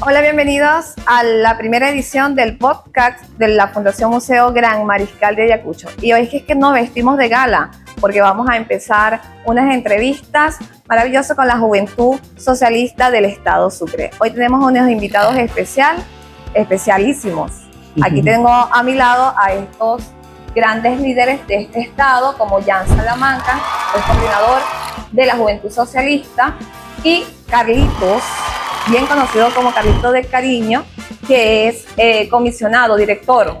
Hola, bienvenidos a la primera edición del podcast de la Fundación Museo Gran Mariscal de Ayacucho. Y hoy es que nos vestimos de gala porque vamos a empezar unas entrevistas maravillosas con la juventud socialista del Estado Sucre. Hoy tenemos unos invitados especialísimos. Aquí tengo a mi lado a estos grandes líderes de este estado, como Jan Salamanca, el coordinador de la Juventud Socialista, y Carlitos, bien conocido como Carlitos del Cariño, que es comisionado, director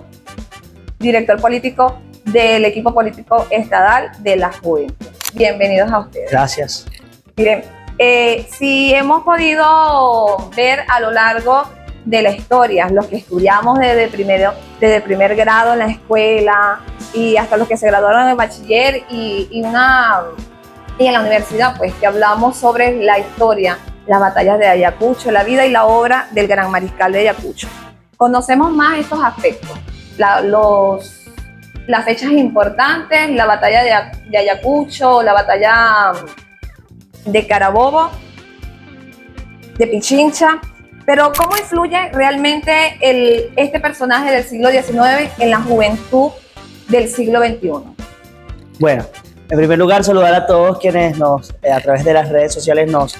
político del equipo político estatal de la Juventud. Bienvenidos a ustedes. Gracias. Miren, si hemos podido ver a lo largo de la historia, los que estudiamos desde primer grado en la escuela y hasta los que se graduaron en bachiller y en la universidad, pues que hablamos sobre la historia, las batallas de Ayacucho, la vida y la obra del Gran Mariscal de Ayacucho. Conocemos más estos aspectos, las fechas importantes, la batalla de Ayacucho, la batalla de Carabobo, de Pichincha, pero ¿cómo influye realmente este personaje del siglo XIX en la juventud del siglo XXI? Bueno, en primer lugar, saludar a todos quienes a través de las redes sociales nos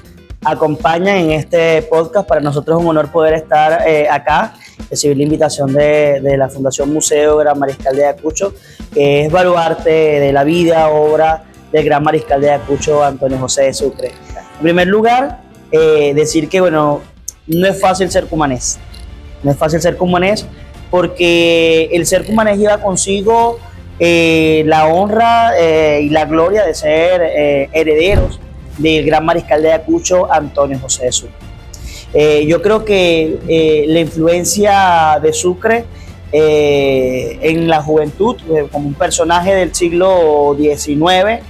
acompañan en este podcast. Para nosotros es un honor poder estar acá, recibir la invitación de la Fundación Museo Gran Mariscal de Ayacucho, que es baluarte de la vida, obra del Gran Mariscal de Ayacucho, Antonio José de Sucre. En primer lugar, decir que, bueno, no es fácil ser cumanés. No es fácil ser cumanés porque el ser cumanés lleva consigo la honra y la gloria de ser herederos del Gran Mariscal de Ayacucho, Antonio José de Sucre. Yo creo que la influencia de Sucre en la juventud, como un personaje del siglo XIX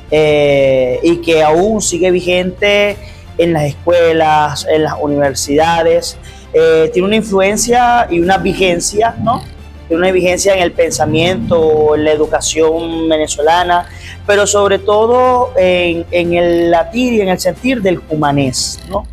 y que aún sigue vigente en las escuelas, en las universidades, tiene una influencia y una vigencia, ¿no? Tiene una vigencia en el pensamiento, en la educación venezolana, pero sobre todo en el latir y en el sentir del cumanés, ¿no?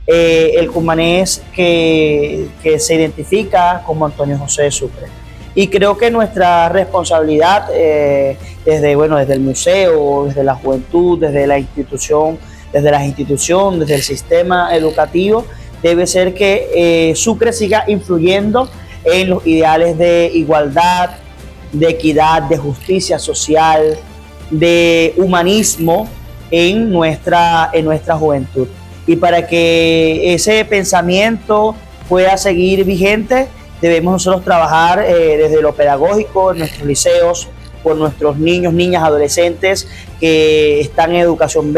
El cumanés que se identifica como Antonio José de Sucre. Y creo que nuestra responsabilidad desde el museo, desde la juventud, desde las instituciones, desde el sistema educativo, debe ser que Sucre siga influyendo en los ideales de igualdad, de equidad, de justicia social, de humanismo en nuestra juventud. Y para que ese pensamiento pueda seguir vigente, debemos nosotros trabajar desde lo pedagógico, en nuestros liceos, por nuestros niños, niñas, adolescentes que están en educación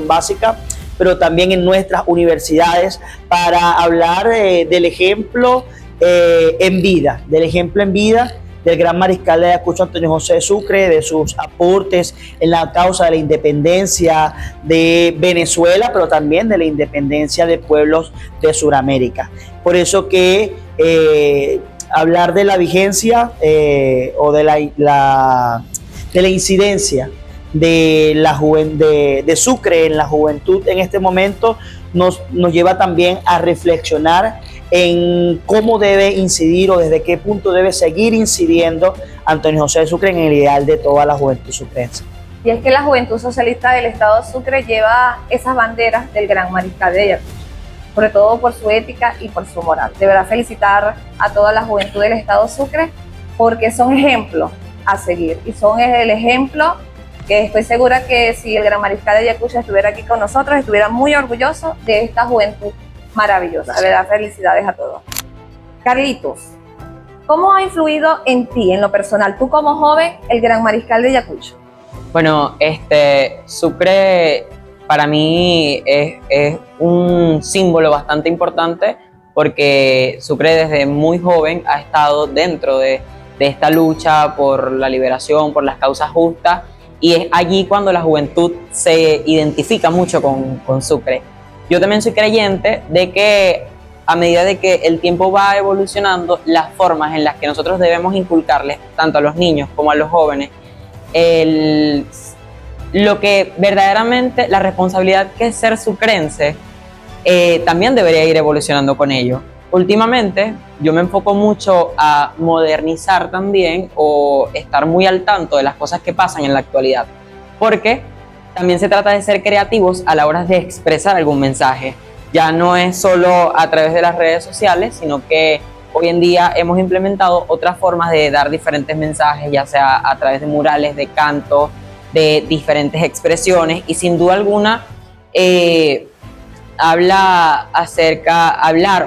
básica, pero también en nuestras universidades, para hablar del ejemplo en vida, del Gran Mariscal de Ayacucho, Antonio José de Sucre, de sus aportes en la causa de la independencia de Venezuela, pero también de la independencia de pueblos de Sudamérica. Por eso que hablar de la vigencia o de la incidencia de Sucre en la juventud en este momento nos lleva también a reflexionar en cómo debe incidir o desde qué punto debe seguir incidiendo Antonio José de Sucre en el ideal de toda la juventud sucrense. Y es que la Juventud Socialista del Estado Sucre lleva esas banderas del Gran Mariscal de Ayacucho, sobre todo por su ética y por su moral. Deberá felicitar a toda la juventud del Estado Sucre porque son ejemplos a seguir y son el ejemplo que estoy segura que si el Gran Mariscal de Ayacucho estuviera aquí con nosotros, estuviera muy orgulloso de esta juventud maravillosa. De verdad, felicidades a todos. Carlitos, ¿cómo ha influido en ti, en lo personal, tú como joven, el Gran Mariscal de Ayacucho? Bueno, Sucre para mí es un símbolo bastante importante porque Sucre desde muy joven ha estado dentro de esta lucha por la liberación, por las causas justas, y es allí cuando la juventud se identifica mucho con Sucre. Yo también soy creyente de que a medida de que el tiempo va evolucionando, las formas en las que nosotros debemos inculcarles, tanto a los niños como a los jóvenes, lo que verdaderamente, la responsabilidad que es ser sucrense, también debería ir evolucionando con ello. Últimamente yo me enfoco mucho a modernizar también o estar muy al tanto de las cosas que pasan en la actualidad, porque también se trata de ser creativos a la hora de expresar algún mensaje. Ya no es solo a través de las redes sociales, sino que hoy en día hemos implementado otras formas de dar diferentes mensajes, ya sea a través de murales, de canto, de diferentes expresiones, y sin duda alguna hablar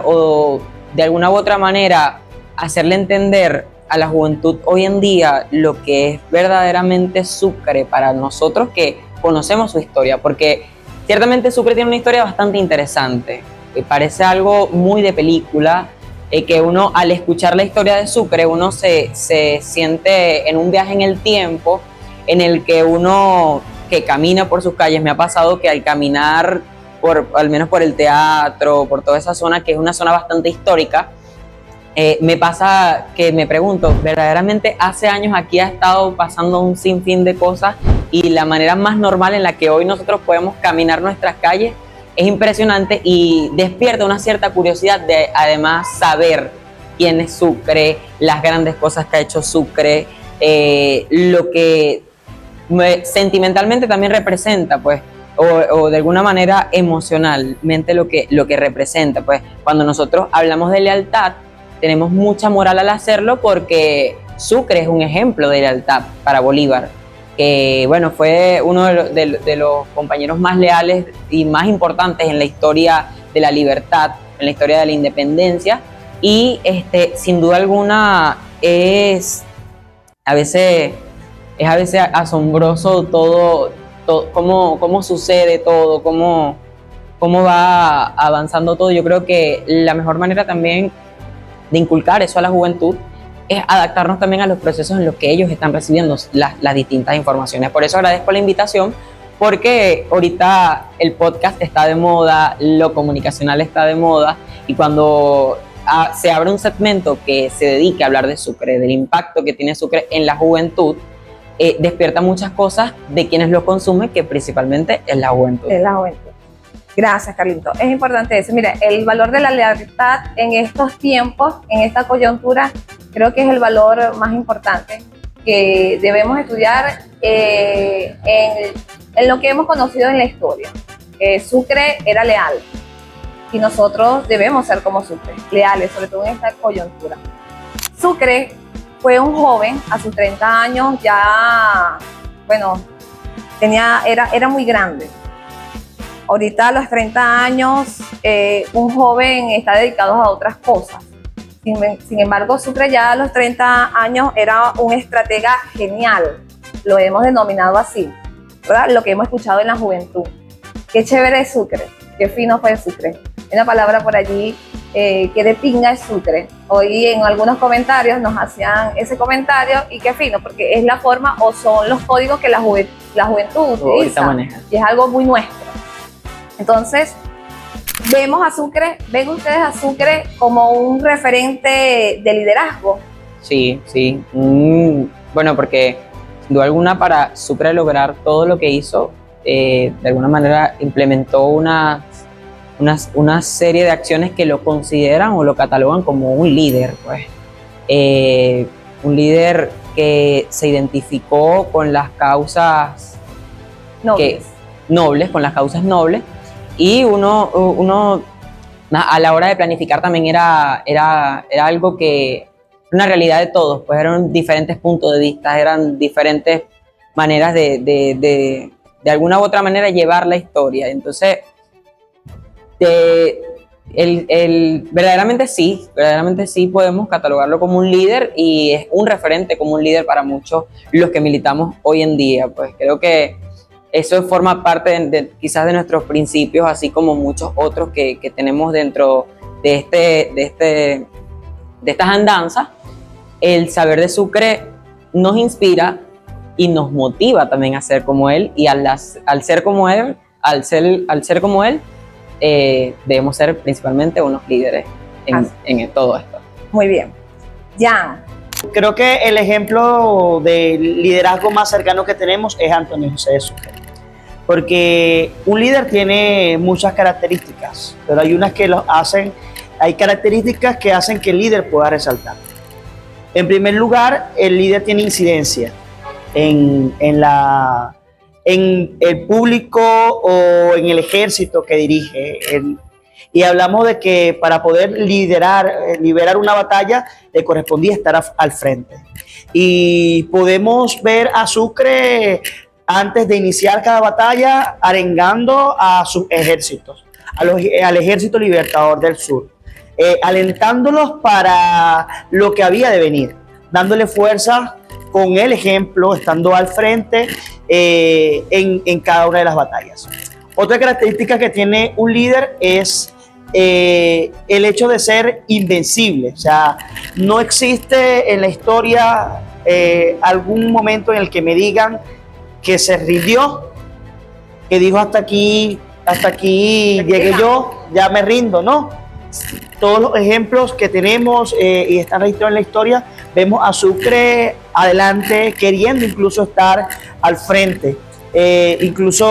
o de alguna u otra manera hacerle entender a la juventud hoy en día lo que es verdaderamente Sucre para nosotros que conocemos su historia, porque ciertamente Sucre tiene una historia bastante interesante, parece algo muy de película, que uno al escuchar la historia de Sucre uno se siente en un viaje en el tiempo en el que uno que camina por sus calles, me ha pasado que al caminar al menos por el teatro, por toda esa zona que es una zona bastante histórica, me pasa que me pregunto, verdaderamente hace años aquí ha estado pasando un sinfín de cosas y la manera más normal en la que hoy nosotros podemos caminar nuestras calles es impresionante y despierta una cierta curiosidad de además saber quién es Sucre, las grandes cosas que ha hecho Sucre, lo que sentimentalmente también representa, pues, o de alguna manera emocionalmente lo que representa. Pues cuando nosotros hablamos de lealtad, tenemos mucha moral al hacerlo porque Sucre es un ejemplo de lealtad para Bolívar, que bueno, fue uno de los compañeros más leales y más importantes en la historia de la libertad, en la historia de la independencia, y sin duda alguna es a veces asombroso todo cómo sucede todo, cómo va avanzando todo. Yo creo que la mejor manera también de inculcar eso a la juventud es adaptarnos también a los procesos en los que ellos están recibiendo las distintas informaciones. Por eso agradezco la invitación, porque ahorita el podcast está de moda, lo comunicacional está de moda, y cuando se abre un segmento que se dedique a hablar de Sucre, del impacto que tiene Sucre en la juventud, despierta muchas cosas de quienes lo consumen, que principalmente es la juventud. Es la juventud. Gracias, Carlito. Es importante eso. Mira, el valor de la lealtad en estos tiempos, en esta coyuntura, creo que es el valor más importante que debemos estudiar en lo que hemos conocido en la historia. Sucre era leal y nosotros debemos ser como Sucre, leales, sobre todo en esta coyuntura. Sucre fue un joven, a sus 30 años ya, bueno, era muy grande. Ahorita a los 30 años, un joven está dedicado a otras cosas. Sin embargo, Sucre ya a los 30 años era un estratega genial, lo hemos denominado así, ¿verdad? Lo que hemos escuchado en la juventud. Qué chévere es Sucre, qué fino fue Sucre. Hay una palabra por allí, que de pinga es Sucre. Hoy en algunos comentarios nos hacían ese comentario y qué fino, porque es la forma o son los códigos que la juventud utiliza. Y es algo muy nuestro. Entonces, ven ustedes a Sucre como un referente de liderazgo. Sí. Bueno, porque sin duda alguna para Sucre lograr todo lo que hizo, de alguna manera implementó una serie de acciones que lo consideran o lo catalogan como un líder, pues. Un líder que se identificó con las causas nobles, con las causas nobles, y uno a la hora de planificar también era algo que una realidad de todos, pues eran diferentes puntos de vista, eran diferentes maneras de alguna u otra manera llevar la historia. Entonces verdaderamente sí podemos catalogarlo como un líder, y es un referente como un líder para muchos los que militamos hoy en día. Pues creo que eso forma parte quizás de nuestros principios, así como muchos otros que tenemos dentro de estas andanzas. El saber de Sucre nos inspira y nos motiva también a ser como él, y al ser como él, debemos ser principalmente unos líderes en todo esto. Muy bien. Jan. Creo que el ejemplo de liderazgo más cercano que tenemos es Antonio José de Sucre. porque un líder tiene muchas características, pero hay unas que lo hacen, hay características que hacen que el líder pueda resaltar. En primer lugar, el líder tiene incidencia en el público o en el ejército que dirige. Y hablamos de que para poder liberar una batalla, le correspondía estar al frente. Y podemos ver a Sucre antes de iniciar cada batalla arengando a sus ejércitos, al ejército libertador del sur, alentándolos para lo que había de venir, dándole fuerza con el ejemplo, estando al frente en cada una de las batallas. Otra característica que tiene un líder es el hecho de ser invencible. O sea, no existe en la historia algún momento en el que me digan que se rindió, que dijo hasta aquí llegué yo, ya me rindo, ¿no? Todos los ejemplos que tenemos y están registrados en la historia, vemos a Sucre adelante, queriendo incluso estar al frente. Incluso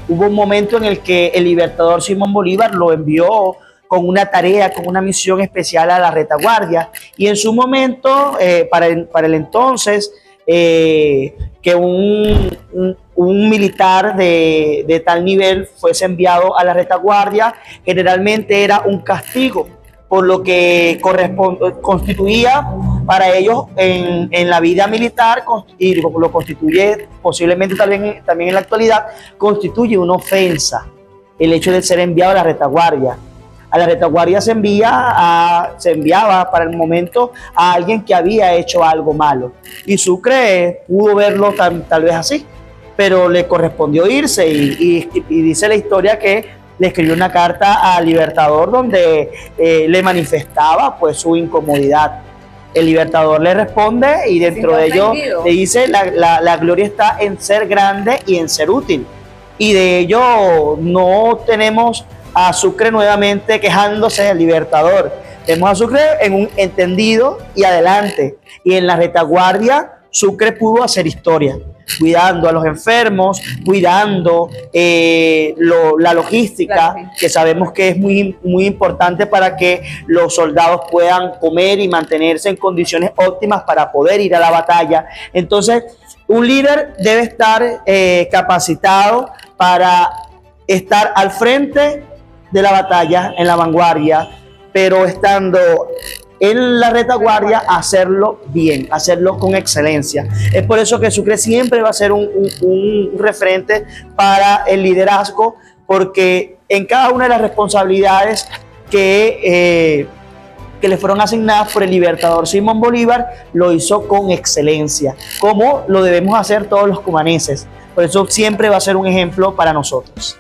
hubo un momento en el que el libertador Simón Bolívar lo envió con una tarea, con una misión especial a la retaguardia, y en su momento, para el entonces, que un militar de tal nivel fuese enviado a la retaguardia, generalmente era un castigo, por lo que constituía para ellos en la vida militar, y lo constituye posiblemente también en la actualidad, constituye una ofensa el hecho de ser enviado a la retaguardia. A la retaguardia se enviaba para el momento a alguien que había hecho algo malo. Y Sucre pudo verlo tal vez así, pero le correspondió irse y dice la historia que le escribió una carta al Libertador donde le manifestaba pues su incomodidad. El Libertador le responde y dentro de ello le dice la gloria está en ser grande y en ser útil. Y de ello no tenemos a Sucre nuevamente quejándose del Libertador. Tenemos a Sucre en un entendido y adelante. Y en la retaguardia, Sucre pudo hacer historia, cuidando a los enfermos, cuidando la logística, que sabemos que es muy, muy importante para que los soldados puedan comer y mantenerse en condiciones óptimas para poder ir a la batalla. Entonces, un líder debe estar capacitado para estar al frente de la batalla, en la vanguardia, pero estando en la retaguardia, hacerlo bien, hacerlo con excelencia. Es por eso que Sucre siempre va a ser un referente para el liderazgo, porque en cada una de las responsabilidades que le fueron asignadas por el Libertador Simón Bolívar, lo hizo con excelencia, como lo debemos hacer todos los cumaneses. Por eso siempre va a ser un ejemplo para nosotros.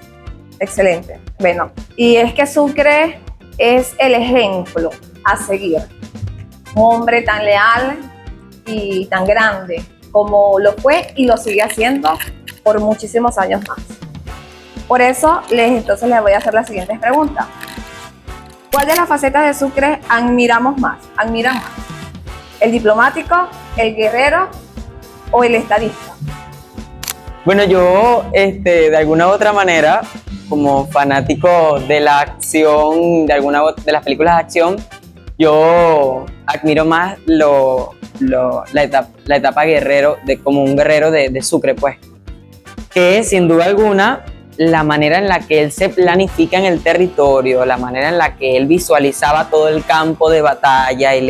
Excelente. Bueno, y es que Sucre es el ejemplo a seguir. Un hombre tan leal y tan grande como lo fue y lo sigue haciendo por muchísimos años más. Por eso, entonces les voy a hacer las siguientes preguntas. ¿Cuál de las facetas de Sucre admiran más? ¿El diplomático, el guerrero o el estadista? Bueno, yo de alguna u otra manera, como fanático de la acción, de las películas de acción, yo admiro más la etapa guerrero, como un guerrero de Sucre, pues. Que sin duda alguna, la manera en la que él se planifica en el territorio, la manera en la que él visualizaba todo el campo de batalla y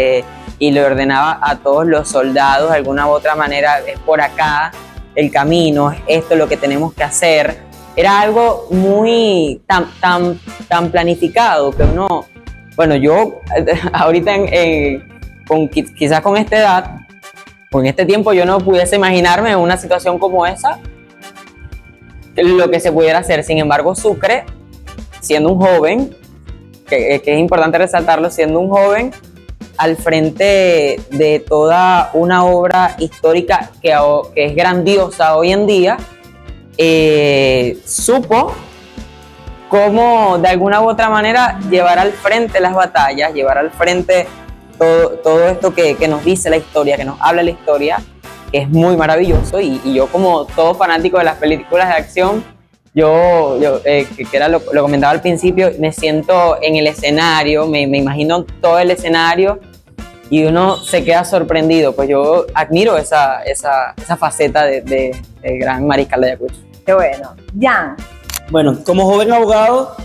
le ordenaba a todos los soldados de alguna u otra manera, es por acá el camino, es esto lo que tenemos que hacer. Era algo muy tan planificado que uno, bueno, yo ahorita quizás con esta edad, con este tiempo, yo no pudiese imaginarme en una situación como esa lo que se pudiera hacer. Sin embargo, Sucre, siendo un joven, que es importante resaltarlo, siendo un joven al frente de toda una obra histórica que es grandiosa hoy en día, supo cómo de alguna u otra manera llevar al frente las batallas, llevar al frente todo esto que nos dice la historia, que nos habla la historia, es muy maravilloso y yo, como todo fanático de las películas de acción, que era lo comentaba al principio, me siento en el escenario, me imagino todo el escenario y uno se queda sorprendido. Pues yo admiro esa faceta del gran mariscal de Ayacucho. Qué bueno. Jan. Bueno, como joven abogado,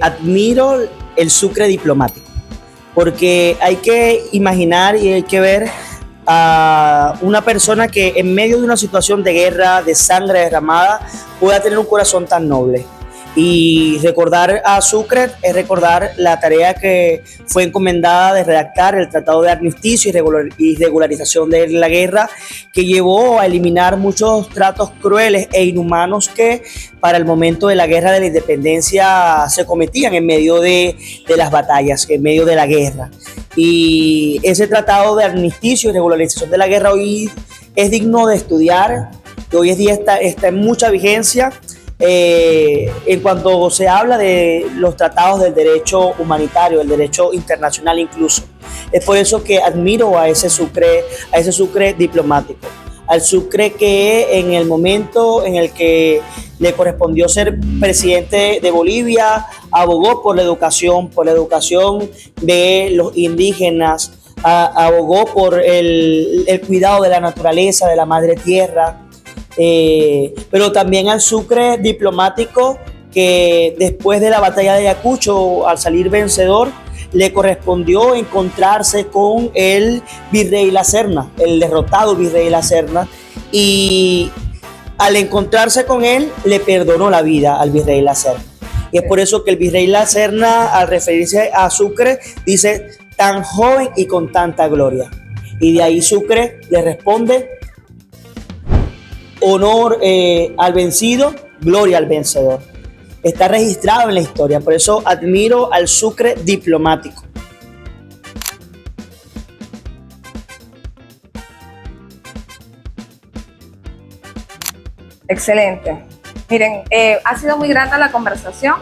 admiro el Sucre diplomático, porque hay que imaginar y hay que ver a una persona que en medio de una situación de guerra, de sangre derramada, pueda tener un corazón tan noble. Y recordar a Sucre es recordar la tarea que fue encomendada de redactar el Tratado de Armisticio y Regularización de la Guerra, que llevó a eliminar muchos tratos crueles e inhumanos que para el momento de la Guerra de la Independencia se cometían en medio de las batallas, en medio de la guerra. Y ese Tratado de Armisticio y Regularización de la Guerra hoy es digno de estudiar, que hoy en día está en mucha vigencia. En cuanto se habla de los tratados del derecho humanitario, del derecho internacional incluso. Es por eso que admiro a ese Sucre diplomático, al Sucre que en el momento en el que le correspondió ser presidente de Bolivia, abogó por la educación de los indígenas, abogó por el cuidado de la naturaleza, de la madre tierra. Pero también al Sucre diplomático que después de la batalla de Ayacucho, al salir vencedor, le correspondió encontrarse con el virrey La Serna, el derrotado virrey La Serna, y al encontrarse con él le perdonó la vida al virrey La Serna. Y es por eso que el virrey La Serna, al referirse a Sucre, dice tan joven y con tanta gloria. Y de ahí Sucre le responde: honor al vencido, gloria al vencedor. Está registrado en la historia, por eso admiro al Sucre diplomático. Excelente. Miren, ha sido muy grata la conversación.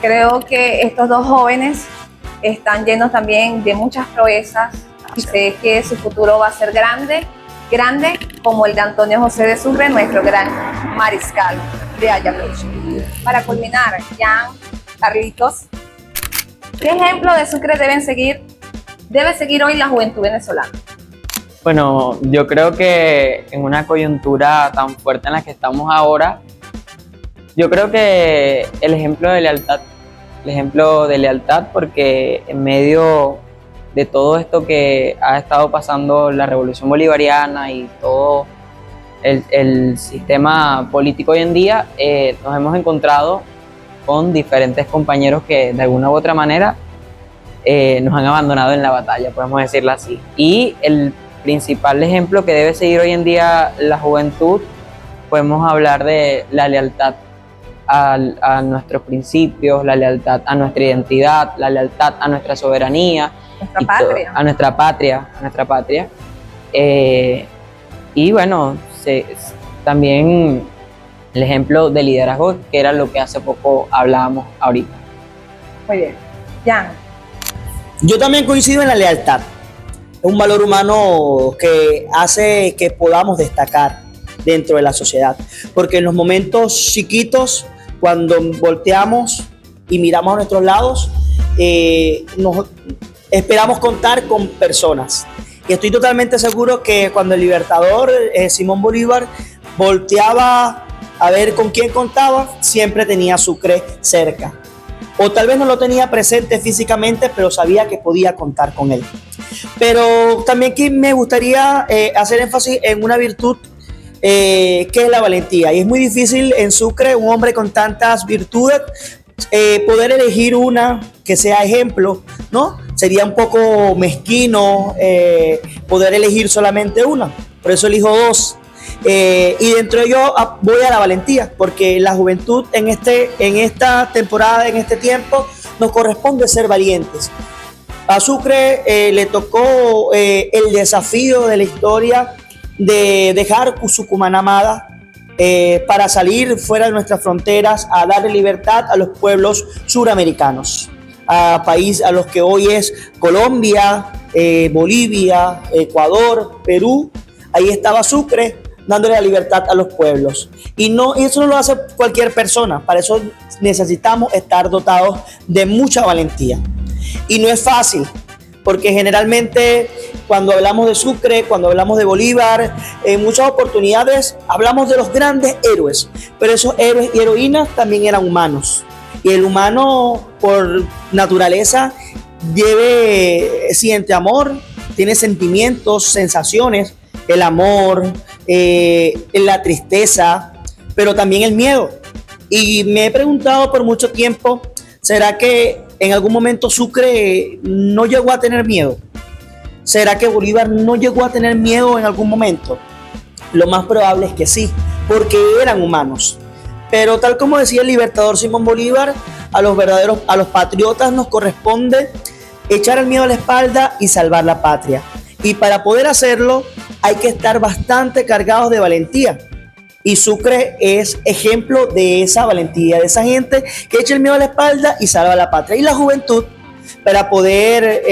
Creo que estos dos jóvenes están llenos también de muchas proezas y sé que su futuro va a ser grande como el de Antonio José de Sucre, nuestro gran mariscal de Ayacucho. Para culminar, Jan, Carlitos, ¿qué ejemplo de Sucre debe seguir hoy la juventud venezolana? Bueno, yo creo que en una coyuntura tan fuerte en la que estamos ahora, yo creo que el ejemplo de lealtad, porque en medio de todo esto que ha estado pasando la revolución bolivariana y todo el sistema político hoy en día, nos hemos encontrado con diferentes compañeros que de alguna u otra manera nos han abandonado en la batalla, podemos decirlo así. Y el principal ejemplo que debe seguir hoy en día la juventud, podemos hablar de la lealtad a nuestros principios, la lealtad a nuestra identidad, la lealtad a nuestra soberanía, a nuestra patria. Y bueno, también el ejemplo de liderazgo, que era lo que hace poco hablábamos ahorita. Muy bien. Jan. Yo también coincido en la lealtad. Es un valor humano que hace que podamos destacar dentro de la sociedad. Porque en los momentos chiquitos, cuando volteamos y miramos a nuestros lados, esperamos contar con personas. Y estoy totalmente seguro que cuando el libertador Simón Bolívar volteaba a ver con quién contaba, siempre tenía a Sucre cerca. O tal vez no lo tenía presente físicamente, pero sabía que podía contar con él. Pero también que me gustaría hacer énfasis en una virtud que es la valentía. Y es muy difícil en Sucre, un hombre con tantas virtudes, poder elegir una que sea ejemplo, ¿no? Sería un poco mezquino poder elegir solamente una. Por eso elijo dos. Y dentro de ello voy a la valentía, porque la juventud en esta temporada, en este tiempo, nos corresponde ser valientes. A Sucre le tocó el desafío de la historia de dejar su Cumaná amada para salir fuera de nuestras fronteras a darle libertad a los pueblos suramericanos, a los que hoy es Colombia, Bolivia, Ecuador, Perú, ahí estaba Sucre dándole la libertad a los pueblos. Y eso no lo hace cualquier persona, para eso necesitamos estar dotados de mucha valentía. Y no es fácil, porque generalmente cuando hablamos de Sucre, cuando hablamos de Bolívar, en muchas oportunidades hablamos de los grandes héroes, pero esos héroes y heroínas también eran humanos. Y el humano, por naturaleza, siente amor, tiene sentimientos, sensaciones, el amor, la tristeza, pero también el miedo. Y me he preguntado por mucho tiempo, ¿será que en algún momento Sucre no llegó a tener miedo? ¿Será que Bolívar no llegó a tener miedo en algún momento? Lo más probable es que sí, porque eran humanos. Pero tal como decía el libertador Simón Bolívar, a los patriotas nos corresponde echar el miedo a la espalda y salvar la patria. Y para poder hacerlo hay que estar bastante cargados de valentía. Y Sucre es ejemplo de esa valentía, de esa gente que echa el miedo a la espalda y salva la patria. Y la juventud, para poder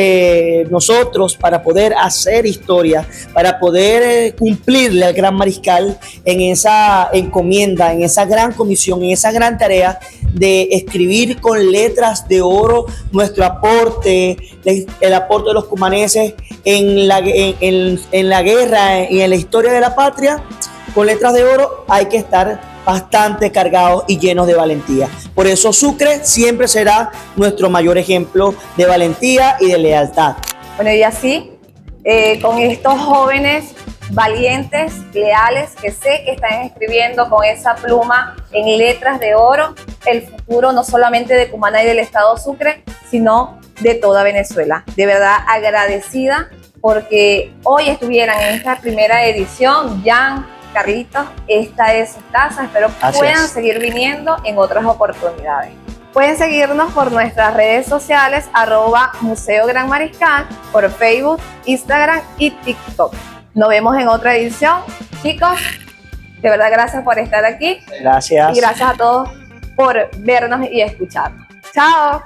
para poder hacer historia, para poder cumplirle al gran mariscal en esa encomienda, en esa gran comisión, en esa gran tarea de escribir con letras de oro nuestro aporte, el aporte de los cumaneses en la guerra y en la historia de la patria. Con letras de oro hay que estar bastante cargados y llenos de valentía. Por eso Sucre siempre será nuestro mayor ejemplo de valentía y de lealtad. Bueno, y así, con estos jóvenes valientes, leales, que sé que están escribiendo con esa pluma en letras de oro el futuro no solamente de Cumaná y del estado Sucre, sino de toda Venezuela. De verdad agradecida porque hoy estuvieran en esta primera edición. Jan, Carlitos, esta es su casa. Espero puedan seguir viniendo en otras oportunidades. Pueden seguirnos por nuestras redes sociales, @Museo Gran Mariscal, por Facebook, Instagram y TikTok. Nos vemos en otra edición. Chicos, de verdad gracias por estar aquí. Gracias. Y gracias a todos por vernos y escucharnos. ¡Chao!